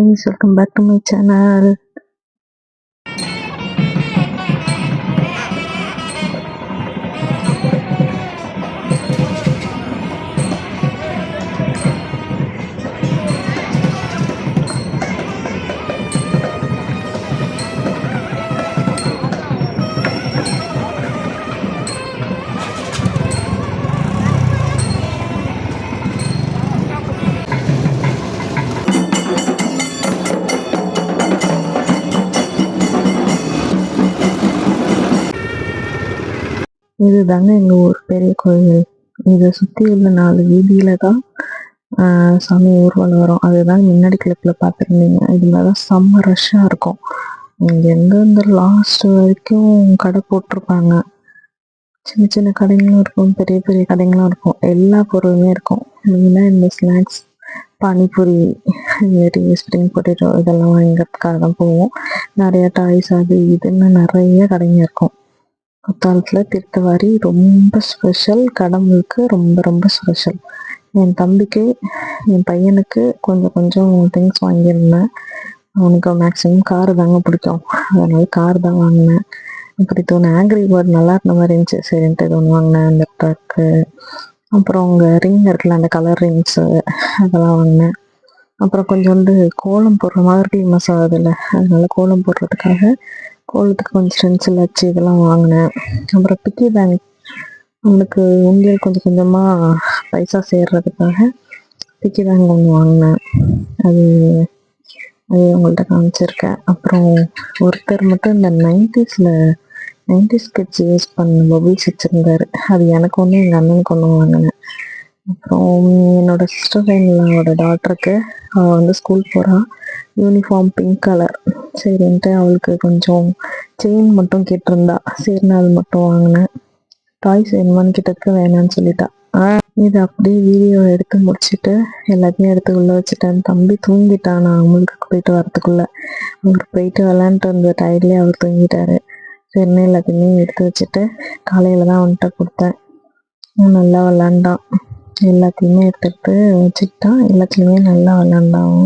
guys, welcome back to my channel. இதுதாங்க எங்கள் ஊர் பெரிய கோயில். இதை சுற்றி உள்ள 4 வீதியில தான் சாமி ஊர்வலம் வரும். அதுதான் முன்னாடி கிளிப்பில் பார்த்துருந்தீங்க. இதில் தான் செம்ம ரஷ்ஷாக இருக்கும். இங்கேருந்து இந்த லாஸ்ட் வரைக்கும் கடை போட்டிருப்பாங்க. சின்ன சின்ன கடைங்களும் இருக்கும், பெரிய பெரிய கடைங்களும் இருக்கும். எல்லா பொருளுமே இருக்கும். மெயினாக இந்த ஸ்நாக்ஸ், பானிபூரி, மாரி ஸ்ப்ரிங் பொட்டேட்டோ இதெல்லாம் வாங்கிறதுக்காக தான் போவோம். நிறைய டாய்ஸ் அது இதுன்னு நிறைய கடைங்க இருக்கும். குத்தாலத்தில் தீர்த்தவாரி ரொம்ப ஸ்பெஷல். கடவுளுக்கு ரொம்ப ரொம்ப ஸ்பெஷல். என் தம்பிக்கு, என் பையனுக்கு கொஞ்சம் கொஞ்சம் திங்ஸ் வாங்கியிருந்தேன். அவனுக்கு மேக்ஸிமம் கார் தாங்க பிடிக்கும், அதனால கார் தான் வாங்கினேன். இப்படி தோணு ஆங்கிரி பேர்ட் நல்லா இருந்த மாதிரி இருந்துச்சு, சரின்ட்டு இது ஒன்று வாங்கினேன். அந்த ட்ரக்கு, அப்புறம் அவங்க ரிங் இருக்குல்ல, அந்த கலர் ரிங்ஸு அதெல்லாம் வாங்கினேன். அப்புறம் கொஞ்சோண்டு கோலம் போடுற மாதிரி மசாலா அதில், அதனால கோலம் போடுறதுக்காக கோலத்துக்கு கொஞ்சம் ஸ்டென்சில் வச்சு இதெல்லாம் வாங்கினேன். அப்புறம் பிக்கி பேங்க், அவனுக்கு உண்டியல் கொஞ்சம் கொஞ்சமாக பைசா சேர்றதுக்காக பிக்கி பேங்க் ஒன்று வாங்கினேன். அது உங்கள்கிட்ட காமிச்சிருக்கேன். அப்புறம் ஒருத்தர் மட்டும் இந்த 90s கிட்ஸ் யூஸ் பண்ண மொபைல்ஸ் வச்சுருந்தாரு. அது எனக்கு ஒன்று, எங்கள் அண்ணனுக்கு ஒன்று வாங்கினேன். அப்புறம் என்னோட சிஸ்டர் டாட்டருக்கு, அவள் வந்து ஸ்கூல் போகிறா, யூனிஃபார்ம் பிங்க் கலர், சரின்ட்டு அவளுக்கு கொஞ்சம் செயின் மட்டும் கேட்டிருந்தா. சரின்னு அது மட்டும் வாங்கினேன். டாய்ஸ் வேணுமான்னு கிட்டத்துக்கு வேணான்னு சொல்லிட்டா. இது அப்படியே வீடியோ எடுத்து முடிச்சுட்டு எல்லாத்தையும் எடுத்து உள்ள வச்சுட்டேன். தம்பி தூங்கிட்டான். நான் அவங்களுக்கு போயிட்டு வரத்துக்குள்ள அவர் போயிட்டு விளாண்டுட்டு வந்த டயர்ட்லேயே அவர் தூங்கிட்டாரு. சரின்னு எல்லாத்தையுமே எடுத்து வச்சுட்டு காலையில தான் அவன்கிட்ட கொடுத்தேன். நல்லா விளாண்டான். எல்லாத்தையுமே எடுத்துக்கிட்டு வச்சுக்கிட்டான். எல்லாத்துலேயுமே நல்லா விளாண்டான்.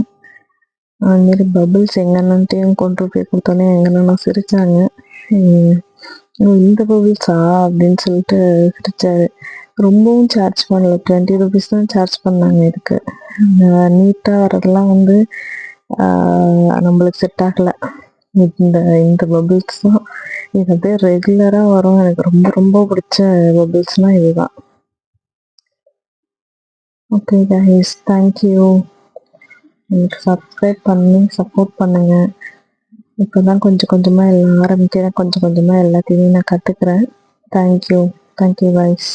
அதுமாரி பபுள்ஸ் எங்கள் அண்ணன்ட்டையும் கொண்டு போய் கொடுத்தோன்னே எங்கள் அண்ணனும் சிரிச்சாங்க. இந்த பபுள்ஸா அப்படின்னு சொல்லிட்டு சிரிச்சாரு. ரொம்பவும் சார்ஜ் பண்ணல, 20 rupees தான் சார்ஜ் பண்ணாங்க இதுக்கு. நீட்டாக வரதெல்லாம் வந்து நம்மளுக்கு செட் ஆகலை. இந்த பபுள்ஸ் தான் இது அப்படியே ரெகுலராக வரும். எனக்கு ரொம்ப ரொம்ப பிடிச்ச பபுள்ஸ்னால் இதுதான். Okay guys, thank you. எனக்கு சப்ஸ்கிரைப் பண்ணி சப்போர்ட் பண்ணுங்கள். இப்போ தான் கொஞ்சம் கொஞ்சமாக எல்லாம் ஆரம்பிக்கிறேன். கொஞ்சம் கொஞ்சமாக எல்லாத்தையுமே நான் கற்றுக்குறேன். Thank you guys.